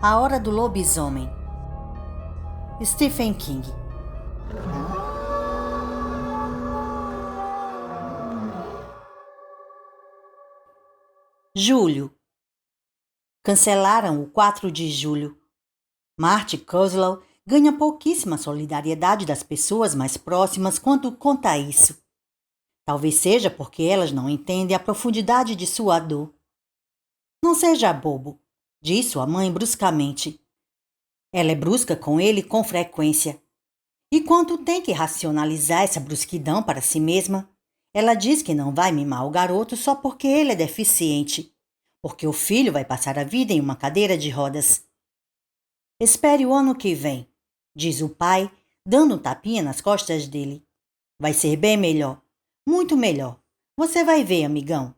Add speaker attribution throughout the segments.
Speaker 1: A Hora do Lobisomem. Stephen King. Julho. Cancelaram o 4 de julho. Marty Kozlow ganha pouquíssima solidariedade das pessoas mais próximas quando conta isso. Talvez seja porque elas não entendem a profundidade de sua dor. Não seja bobo, diz sua mãe bruscamente. Ela é brusca com ele com frequência. E quando tem que racionalizar essa brusquidão para si mesma, ela diz que não vai mimar o garoto só porque ele é deficiente, porque o filho vai passar a vida em uma cadeira de rodas. Espere o ano que vem, diz o pai, dando um tapinha nas costas dele. Vai ser bem melhor, muito melhor. Você vai ver, amigão.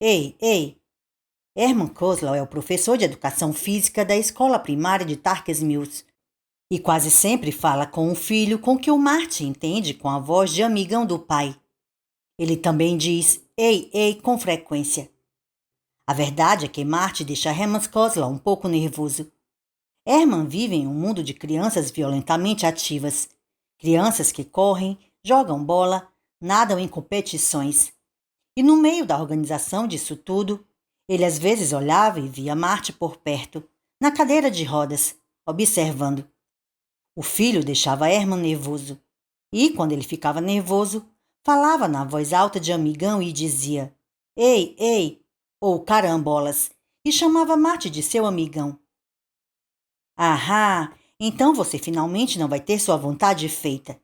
Speaker 1: Ei! Herman Kozlow é o professor de educação física da escola primária de Tarkes Mills e quase sempre fala com o filho com que o Marty entende com a voz de amigão do pai. Ele também diz ei com frequência. A verdade é que Marty deixa Herman Kozlow um pouco nervoso. Herman vive em um mundo de crianças violentamente ativas. Crianças que correm, jogam bola, nadam em competições. E no meio da organização disso tudo, ele às vezes olhava e via Marty por perto, na cadeira de rodas, observando. O filho deixava Herman nervoso. E, quando ele ficava nervoso, falava na voz alta de amigão e dizia ei, ou carambolas, e chamava Marty de seu amigão. Ahá, então você finalmente não vai ter sua vontade feita.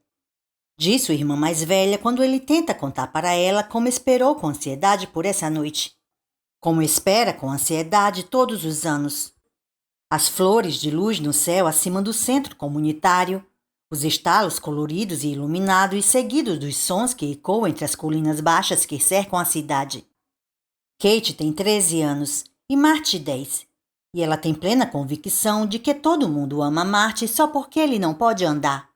Speaker 1: Diz sua irmã mais velha quando ele tenta contar para ela como esperou com ansiedade por essa noite. Como espera com ansiedade todos os anos. As flores de luz no céu acima do centro comunitário, os estalos coloridos e iluminados seguidos dos sons que ecoam entre as colinas baixas que cercam a cidade. Kate tem 13 anos e Marty 10, e ela tem plena convicção de que todo mundo ama Marty só porque ele não pode andar.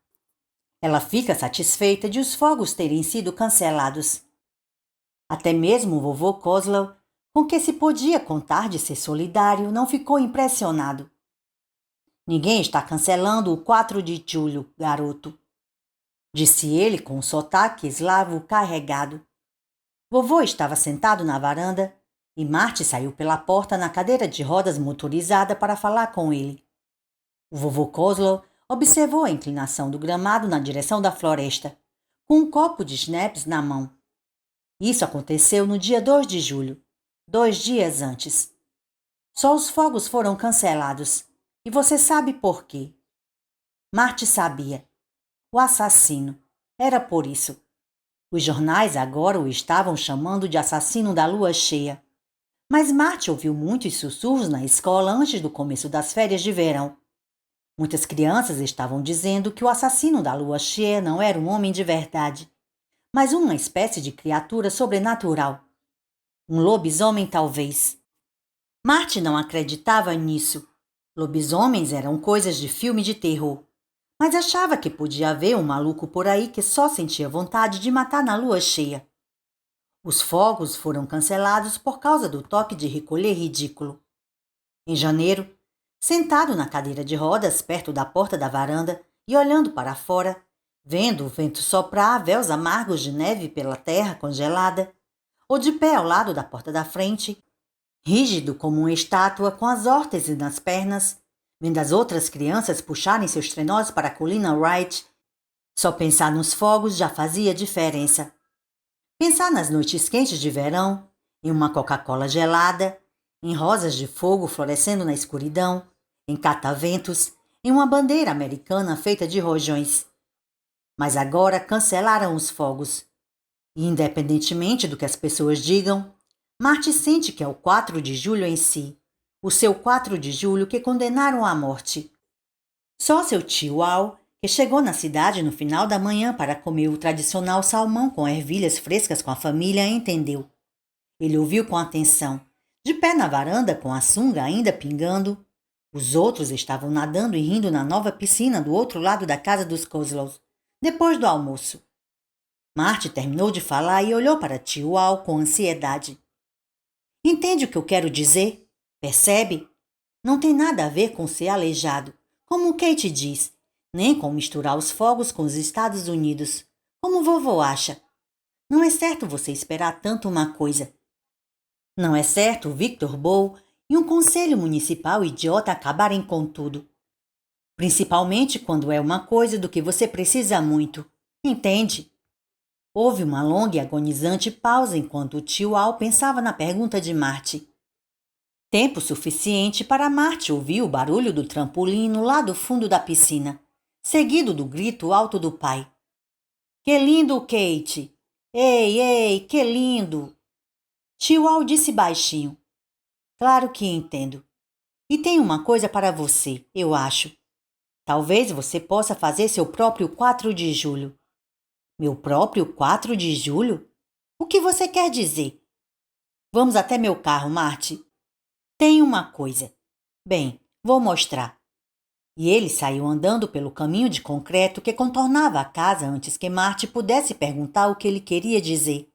Speaker 1: Ela fica satisfeita de os fogos terem sido cancelados. Até mesmo o vovô Kozlow, com que se podia contar de ser solidário, não ficou impressionado. Ninguém está cancelando o 4 de julho, garoto, disse ele com um sotaque eslavo carregado. Vovô estava sentado na varanda e Marty saiu pela porta na cadeira de rodas motorizada para falar com ele. O vovô Kozlow observou a inclinação do gramado na direção da floresta, com um copo de schnapps na mão. Isso aconteceu no dia 2 de julho. 2 dias antes. Só os fogos foram cancelados. E você sabe por quê. Marty sabia. O assassino. Era por isso. Os jornais agora o estavam chamando de assassino da lua cheia. Mas Marty ouviu muitos sussurros na escola antes do começo das férias de verão. Muitas crianças estavam dizendo que o assassino da lua cheia não era um homem de verdade, mas uma espécie de criatura sobrenatural. Um lobisomem, talvez. Marty não acreditava nisso. Lobisomens eram coisas de filme de terror, mas achava que podia haver um maluco por aí que só sentia vontade de matar na lua cheia. Os fogos foram cancelados por causa do toque de recolher ridículo. Em janeiro, sentado na cadeira de rodas perto da porta da varanda e olhando para fora, vendo o vento soprar véus amargos de neve pela terra congelada, ou de pé ao lado da porta da frente, rígido como uma estátua com as órteses nas pernas, vendo as outras crianças puxarem seus trenós para a colina Wright, só pensar nos fogos já fazia diferença. Pensar nas noites quentes de verão, em uma Coca-Cola gelada, em rosas de fogo florescendo na escuridão, em cataventos, em uma bandeira americana feita de rojões. Mas agora cancelaram os fogos. E, independentemente do que as pessoas digam, Marty sente que é o 4 de julho em si, o seu 4 de julho que condenaram à morte. Só seu tio Al, que chegou na cidade no final da manhã para comer o tradicional salmão com ervilhas frescas com a família, entendeu. Ele ouviu com atenção, de pé na varanda com a sunga ainda pingando. Os outros estavam nadando e rindo na nova piscina do outro lado da casa dos Kozlows, depois do almoço. Marty terminou de falar e olhou para tio Al com ansiedade. Entende o que eu quero dizer? Percebe? Não tem nada a ver com ser aleijado, como Kate diz, nem com misturar os fogos com os Estados Unidos, como vovô acha. Não é certo você esperar tanto uma coisa. Não é certo o Victor Bow e um conselho municipal idiota acabarem com tudo. Principalmente quando é uma coisa do que você precisa muito. Entende? Houve uma longa e agonizante pausa enquanto o tio Al pensava na pergunta de Marty. Tempo suficiente para Marty ouvir o barulho do trampolim no lado fundo da piscina, seguido do grito alto do pai. Que lindo, Kate! Ei, ei, que lindo! Tio Al disse baixinho. Claro que entendo. E tem uma coisa para você, eu acho. Talvez você possa fazer seu próprio 4 de julho. Meu próprio 4 de julho? O que você quer dizer? Vamos até meu carro, Marty. Tem uma coisa. Bem, vou mostrar. E ele saiu andando pelo caminho de concreto que contornava a casa antes que Marty pudesse perguntar o que ele queria dizer.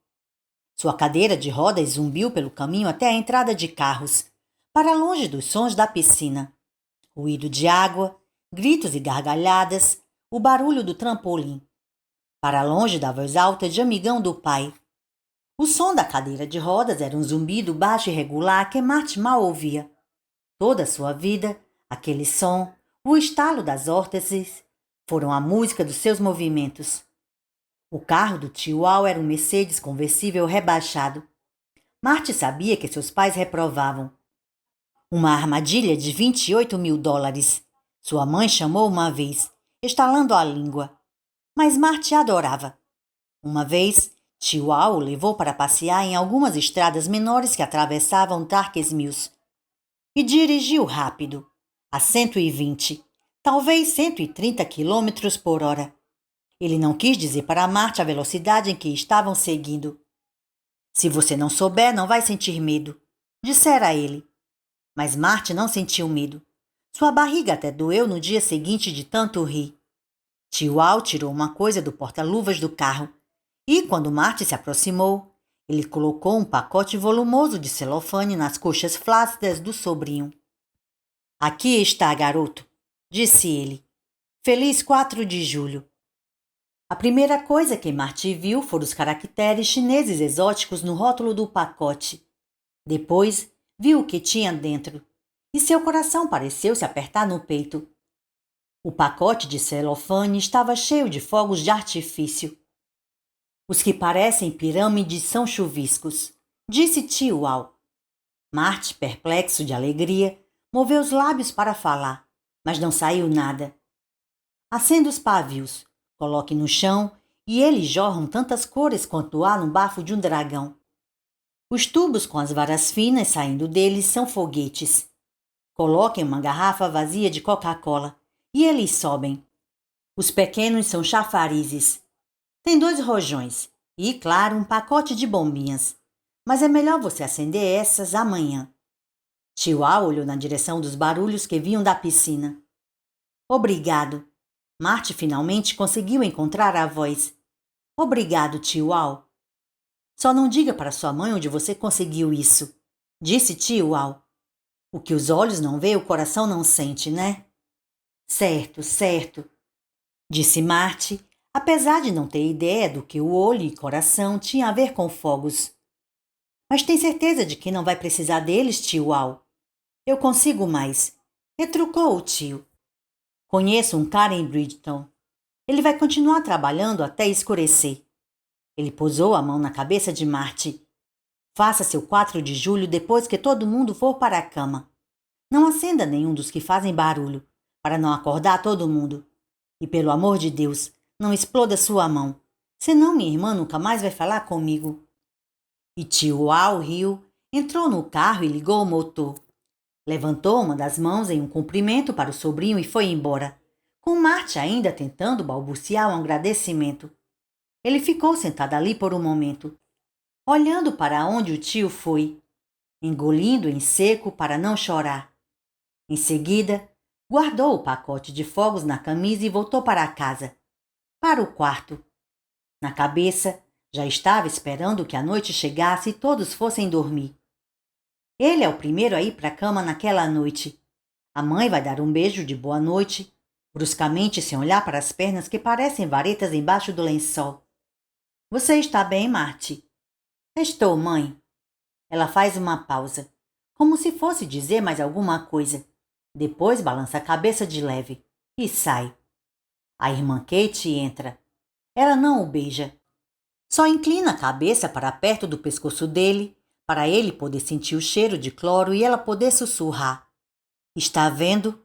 Speaker 1: Sua cadeira de rodas zumbiu pelo caminho até a entrada de carros, para longe dos sons da piscina. Ruído de água, gritos e gargalhadas, o barulho do trampolim. Para longe da voz alta de amigão do pai. O som da cadeira de rodas era um zumbido baixo e regular que Marty mal ouvia. Toda a sua vida, aquele som, o estalo das órteses, foram a música dos seus movimentos. O carro do tio Al era um Mercedes conversível rebaixado. Marty sabia que seus pais reprovavam. Uma armadilha de $28.000. Sua mãe chamou uma vez, estalando a língua. Mas Marty adorava. Uma vez, tio Al o levou para passear em algumas estradas menores que atravessavam Darkes Mills. E dirigiu rápido, a 120, talvez 130 quilômetros por hora. Ele não quis dizer para Marty a velocidade em que estavam seguindo. Se você não souber, não vai sentir medo, dissera ele. Mas Marty não sentiu medo. Sua barriga até doeu no dia seguinte de tanto rir. Tio Al tirou uma coisa do porta-luvas do carro e, quando Marty se aproximou, ele colocou um pacote volumoso de celofane nas coxas flácidas do sobrinho. Aqui está, garoto, disse ele. Feliz 4 de julho. A primeira coisa que Marty viu foram os caracteres chineses exóticos no rótulo do pacote. Depois, viu o que tinha dentro, e seu coração pareceu se apertar no peito. O pacote de celofane estava cheio de fogos de artifício. Os que parecem pirâmides são chuviscos, disse tio Al. Marty, perplexo de alegria, moveu os lábios para falar, mas não saiu nada. Acenda os pavios, coloque no chão e eles jorram tantas cores quanto há no bafo de um dragão. Os tubos com as varas finas saindo deles são foguetes. Coloquem uma garrafa vazia de Coca-Cola e eles sobem. Os pequenos são chafarizes. Tem 2 rojões e, claro, um pacote de bombinhas. Mas é melhor você acender essas amanhã. Tio Al olhou na direção dos barulhos que vinham da piscina. Obrigado. Marty finalmente conseguiu encontrar a voz. Obrigado, tio Al. Só não diga para sua mãe onde você conseguiu isso, disse tio Al. O que os olhos não vê, o coração não sente, né? Certo, certo, disse Marty, apesar de não ter ideia do que o olho e coração tinham a ver com fogos. Mas tem certeza de que não vai precisar deles, tio Al? Eu consigo mais, retrucou o tio. Conheço um cara em Bridgeton. Ele vai continuar trabalhando até escurecer. Ele pousou a mão na cabeça de Marty. Faça seu 4 de julho depois que todo mundo for para a cama. Não acenda nenhum dos que fazem barulho, para não acordar todo mundo. E pelo amor de Deus, não exploda sua mão, senão minha irmã nunca mais vai falar comigo. E tio Al riu, entrou no carro e ligou o motor. Levantou uma das mãos em um cumprimento para o sobrinho e foi embora, com Marty ainda tentando balbuciar um agradecimento. Ele ficou sentado ali por um momento, olhando para onde o tio foi, engolindo em seco para não chorar. Em seguida, guardou o pacote de fogos na camisa e voltou para a casa, para o quarto. Na cabeça, já estava esperando que a noite chegasse e todos fossem dormir. Ele é o primeiro a ir para a cama naquela noite. A mãe vai dar um beijo de boa noite, bruscamente sem olhar para as pernas que parecem varetas embaixo do lençol. Você está bem, Marty? Estou, mãe. Ela faz uma pausa, como se fosse dizer mais alguma coisa. Depois balança a cabeça de leve e sai. A irmã Kate entra. Ela não o beija. Só inclina a cabeça para perto do pescoço dele, para ele poder sentir o cheiro de cloro e ela poder sussurrar. Está vendo?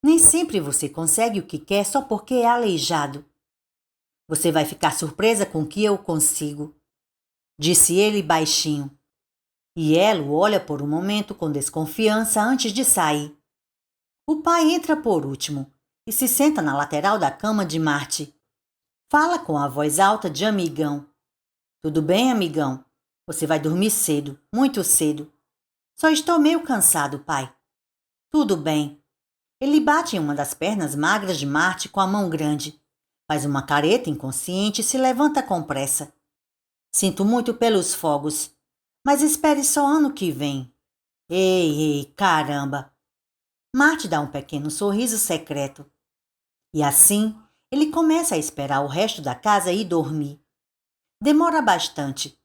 Speaker 1: Nem sempre você consegue o que quer só porque é aleijado. Você vai ficar surpresa com o que eu consigo, disse ele baixinho. E ela o olha por um momento com desconfiança antes de sair. O pai entra por último e se senta na lateral da cama de Marty. Fala com a voz alta de amigão. Tudo bem, amigão? Você vai dormir cedo, muito cedo. Só estou meio cansado, pai. Tudo bem. Ele bate em uma das pernas magras de Marty com a mão grande. Faz uma careta inconsciente e se levanta com pressa. Sinto muito pelos fogos, mas espere só ano que vem. Ei, caramba! Marty dá um pequeno sorriso secreto. E assim, ele começa a esperar o resto da casa ir dormir. Demora bastante.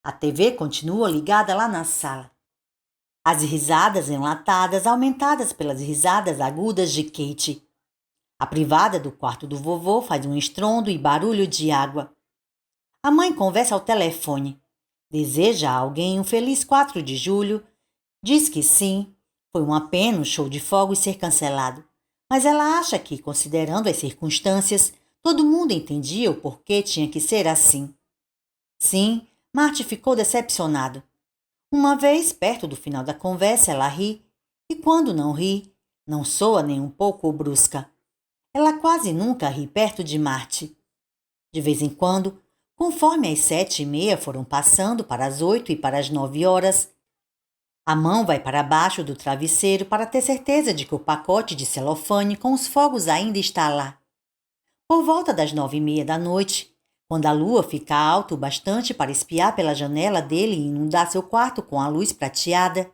Speaker 1: A TV continua ligada lá na sala. As risadas enlatadas aumentadas pelas risadas agudas de Kate. A privada do quarto do vovô faz um estrondo e barulho de água. A mãe conversa ao telefone. Deseja a alguém um feliz 4 de julho. Diz que sim, foi uma pena o show de fogos ser cancelado. Mas ela acha que, considerando as circunstâncias, todo mundo entendia o porquê tinha que ser assim. Sim, Marty ficou decepcionado. Uma vez, perto do final da conversa, ela ri, e quando não ri, não soa nem um pouco brusca. Ela quase nunca ri perto de Marty. De vez em quando, conforme as 7:30 foram passando para as 8 e para as 9 horas, a mão vai para baixo do travesseiro para ter certeza de que o pacote de celofane com os fogos ainda está lá. Por volta das 9:30 da noite, quando a lua fica alta o bastante para espiar pela janela dele e inundar seu quarto com a luz prateada,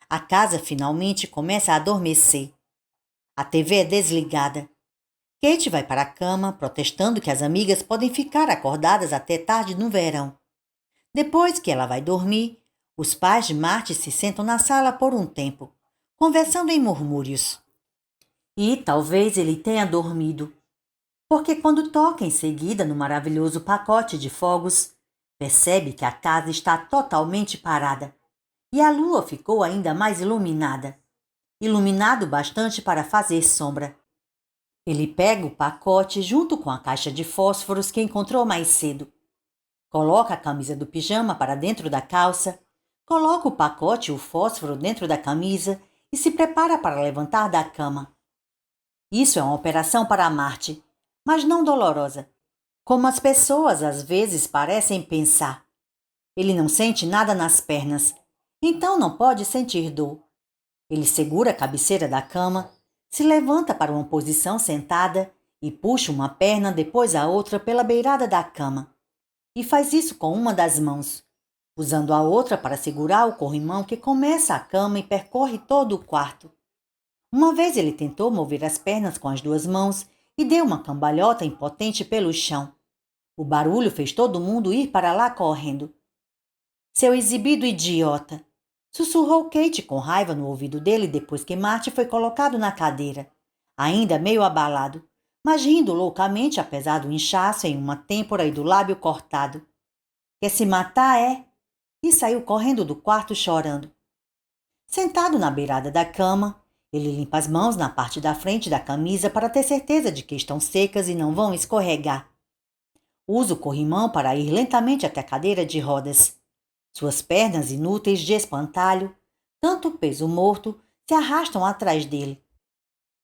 Speaker 1: a casa finalmente começa a adormecer. A TV é desligada. Kate vai para a cama, protestando que as amigas podem ficar acordadas até tarde no verão. Depois que ela vai dormir, os pais de Marty se sentam na sala por um tempo, conversando em murmúrios. E talvez ele tenha dormido, porque quando toca em seguida no maravilhoso pacote de fogos, percebe que a casa está totalmente parada e a lua ficou ainda mais iluminado bastante para fazer sombra. Ele pega o pacote junto com a caixa de fósforos que encontrou mais cedo. Coloca a camisa do pijama para dentro da calça, coloca o pacote e o fósforo dentro da camisa e se prepara para levantar da cama. Isso é uma operação para Marty, mas não dolorosa, como as pessoas às vezes parecem pensar. Ele não sente nada nas pernas, então não pode sentir dor. Ele segura a cabeceira da cama, se levanta para uma posição sentada e puxa uma perna depois a outra pela beirada da cama. E faz isso com uma das mãos, usando a outra para segurar o corrimão que começa a cama e percorre todo o quarto. Uma vez ele tentou mover as pernas com as duas mãos e deu uma cambalhota impotente pelo chão. O barulho fez todo mundo ir para lá correndo. Seu exibido idiota! Sussurrou Kate com raiva no ouvido dele depois que Marty foi colocado na cadeira, ainda meio abalado, mas rindo loucamente apesar do inchaço em uma têmpora e do lábio cortado. Quer se matar, é? E saiu correndo do quarto chorando. Sentado na beirada da cama, ele limpa as mãos na parte da frente da camisa para ter certeza de que estão secas e não vão escorregar. Usa o corrimão para ir lentamente até a cadeira de rodas. Suas pernas inúteis de espantalho, tanto peso morto, se arrastam atrás dele.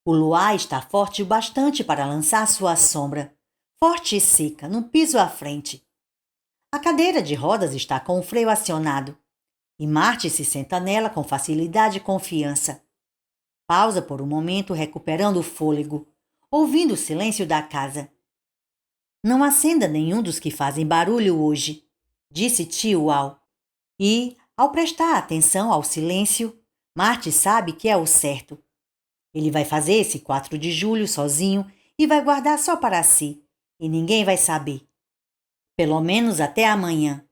Speaker 1: O luar está forte o bastante para lançar sua sombra, forte e seca, no piso à frente. A cadeira de rodas está com o freio acionado, e Marty se senta nela com facilidade e confiança. Pausa por um momento, recuperando o fôlego, ouvindo o silêncio da casa. Não acenda nenhum dos que fazem barulho hoje, disse tio Al. E, ao prestar atenção ao silêncio, Marty sabe que é o certo. Ele vai fazer esse 4 de julho sozinho e vai guardar só para si, e ninguém vai saber. Pelo menos até amanhã,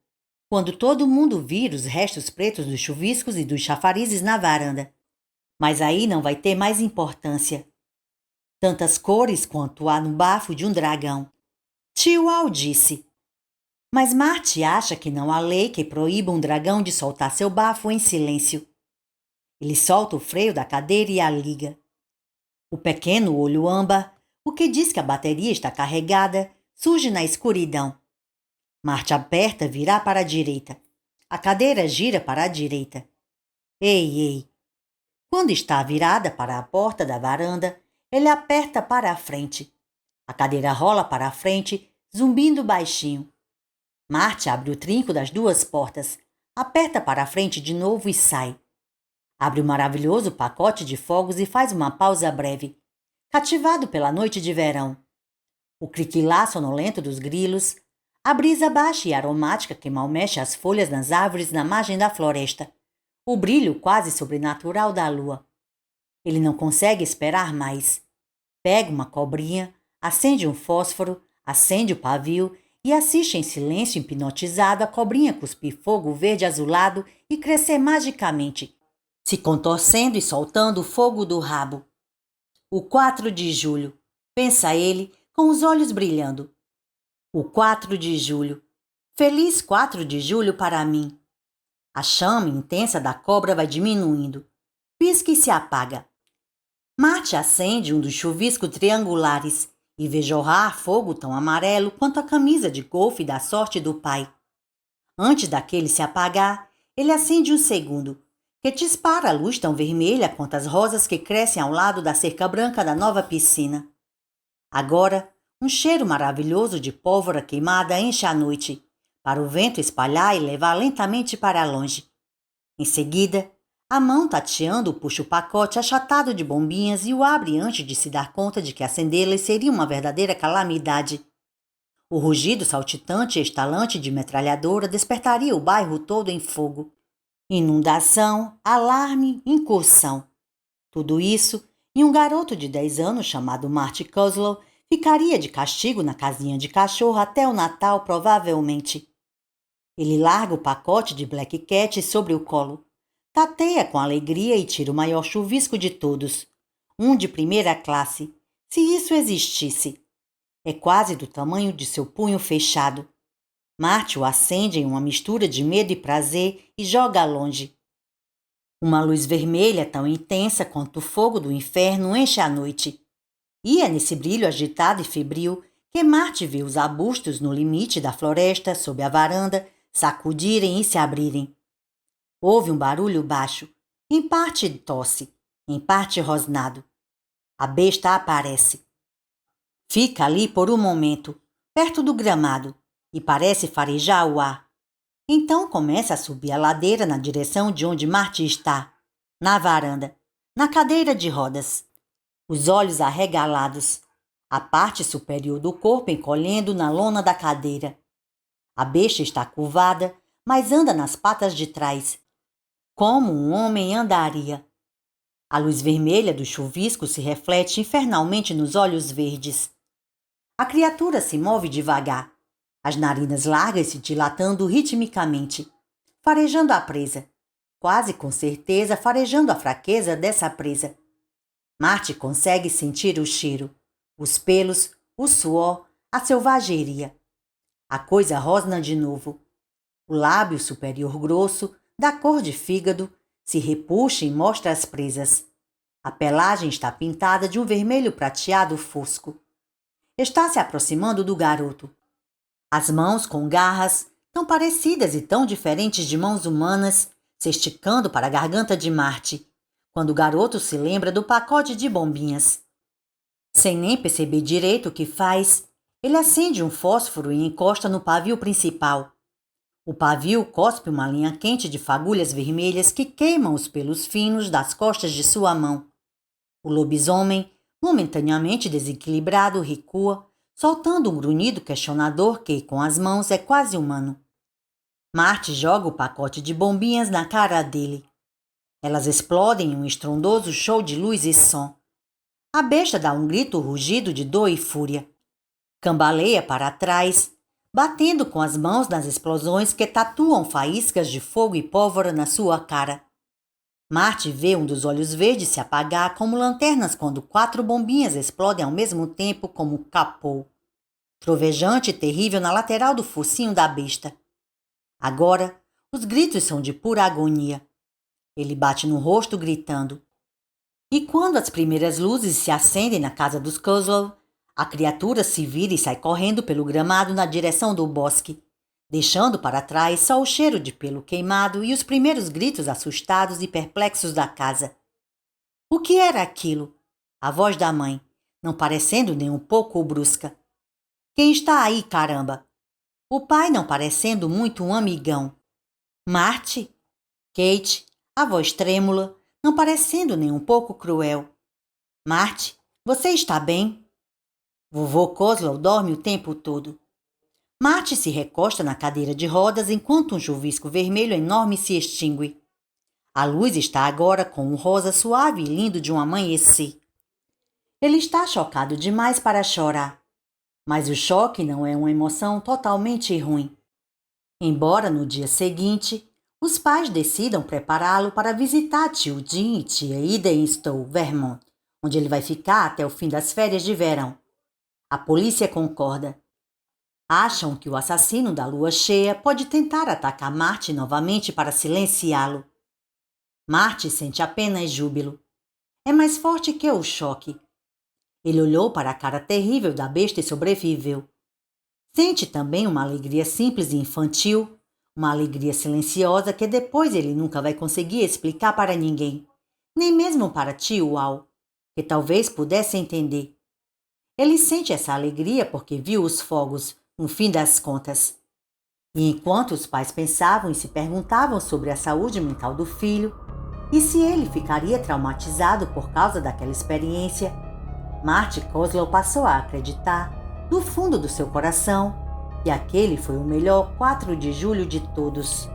Speaker 1: quando todo mundo vir os restos pretos dos chuviscos e dos chafarizes na varanda. Mas aí não vai ter mais importância. Tantas cores quanto há no bafo de um dragão. Tio Al disse. Mas Marty acha que não há lei que proíba um dragão de soltar seu bafo em silêncio. Ele solta o freio da cadeira e a liga. O pequeno olho âmbar, o que diz que a bateria está carregada, surge na escuridão. Marty aperta virar para a direita. A cadeira gira para a direita. Ei, ei! Quando está virada para a porta da varanda, ele aperta para a frente. A cadeira rola para a frente, zumbindo baixinho. Marty abre o trinco das duas portas, aperta para a frente de novo e sai. Abre o maravilhoso pacote de fogos e faz uma pausa breve, cativado pela noite de verão. O criquilá sonolento dos grilos, a brisa baixa e aromática que mal mexe as folhas nas árvores na margem da floresta, o brilho quase sobrenatural da lua. Ele não consegue esperar mais. Pega uma cobrinha, acende um fósforo, acende o pavio e assiste em silêncio hipnotizado a cobrinha cuspir fogo verde azulado e crescer magicamente, se contorcendo e soltando o fogo do rabo. O 4 de julho, pensa ele, com os olhos brilhando. O 4 de julho. Feliz 4 de julho para mim. A chama intensa da cobra vai diminuindo. Pisca e se apaga. Marty acende um dos chuviscos triangulares e vê jorrar fogo tão amarelo quanto a camisa de golfe da sorte do pai. Antes daquele se apagar, ele acende um segundo, que dispara a luz tão vermelha quanto as rosas que crescem ao lado da cerca branca da nova piscina. Agora, um cheiro maravilhoso de pólvora queimada enche a noite, para o vento espalhar e levar lentamente para longe. Em seguida, a mão tateando puxa o pacote achatado de bombinhas e o abre antes de se dar conta de que acendê-las seria uma verdadeira calamidade. O rugido saltitante e estalante de metralhadora despertaria o bairro todo em fogo. Inundação, alarme, incursão. Tudo isso, e um garoto de 10 anos chamado Marty Kozlow ficaria de castigo na casinha de cachorro até o Natal, provavelmente. Ele larga o pacote de Black Cat sobre o colo, tateia com alegria e tira o maior chuvisco de todos, um de primeira classe, se isso existisse. É quase do tamanho de seu punho fechado. Marty o acende em uma mistura de medo e prazer e joga longe. Uma luz vermelha tão intensa quanto o fogo do inferno enche a noite. E é nesse brilho agitado e febril que Marty vê os arbustos no limite da floresta, sob a varanda, sacudirem e se abrirem. Houve um barulho baixo, em parte tosse, em parte rosnado. A besta aparece. Fica ali por um momento, perto do gramado, e parece farejar o ar. Então começa a subir a ladeira na direção de onde Marty está, na varanda, na cadeira de rodas. Os olhos arregalados, a parte superior do corpo encolhendo na lona da cadeira. A besta está curvada, mas anda nas patas de trás, como um homem andaria. A luz vermelha do chuvisco se reflete infernalmente nos olhos verdes. A criatura se move devagar, as narinas largas se dilatando ritmicamente, farejando a presa, quase com certeza farejando a fraqueza dessa presa. Marty consegue sentir o cheiro, os pelos, o suor, a selvageria. A coisa rosna de novo. O lábio superior grosso, da cor de fígado, se repuxa e mostra as presas. A pelagem está pintada de um vermelho prateado fosco. Está se aproximando do garoto. As mãos com garras, tão parecidas e tão diferentes de mãos humanas, se esticando para a garganta de Marty, quando o garoto se lembra do pacote de bombinhas. Sem nem perceber direito o que faz, ele acende um fósforo e encosta no pavio principal. O pavio cospe uma linha quente de fagulhas vermelhas que queimam os pelos finos das costas de sua mão. O lobisomem, momentaneamente desequilibrado, recua, soltando um grunhido questionador que, com as mãos, é quase humano. Marty joga o pacote de bombinhas na cara dele. Elas explodem em um estrondoso show de luz e som, A besta dá um grito rugido de dor e fúria. Cambaleia para trás, batendo com as mãos nas explosões que tatuam faíscas de fogo e pólvora na sua cara. Marty vê um dos olhos verdes se apagar como lanternas quando 4 bombinhas explodem ao mesmo tempo como capô. Trovejante e terrível na lateral do focinho da besta. Agora, os gritos são de pura agonia. Ele bate no rosto gritando. E quando as primeiras luzes se acendem na casa dos Kozlov, a criatura se vira e sai correndo pelo gramado na direção do bosque, deixando para trás só o cheiro de pelo queimado e os primeiros gritos assustados e perplexos da casa. O que era aquilo? A voz da mãe, não parecendo nem um pouco brusca. Quem está aí, caramba? O pai não parecendo muito um amigão. Marty? Kate, a voz trêmula, não parecendo nem um pouco cruel. Marty, você está bem? Vovô Kozlov dorme o tempo todo. Marty se recosta na cadeira de rodas enquanto um chuvisco vermelho enorme se extingue. A luz está agora com um rosa suave e lindo de um amanhecer. Ele está chocado demais para chorar. Mas o choque não é uma emoção totalmente ruim. Embora no dia seguinte, os pais decidam prepará-lo para visitar tio Jim e tia Ida em Stowe, Vermont, onde ele vai ficar até o fim das férias de verão. A polícia concorda. Acham que o assassino da lua cheia pode tentar atacar Marty novamente para silenciá-lo. Marty sente apenas júbilo. É mais forte que o choque. Ele olhou para a cara terrível da besta e sobreviveu. Sente também uma alegria simples e infantil, uma alegria silenciosa que depois ele nunca vai conseguir explicar para ninguém, nem mesmo para tio Al, que talvez pudesse entender. Ele sente essa alegria porque viu os fogos, no fim das contas. E enquanto os pais pensavam e se perguntavam sobre a saúde mental do filho, e se ele ficaria traumatizado por causa daquela experiência, Marty Kozlov passou a acreditar, no fundo do seu coração, que aquele foi o melhor 4 de julho de todos.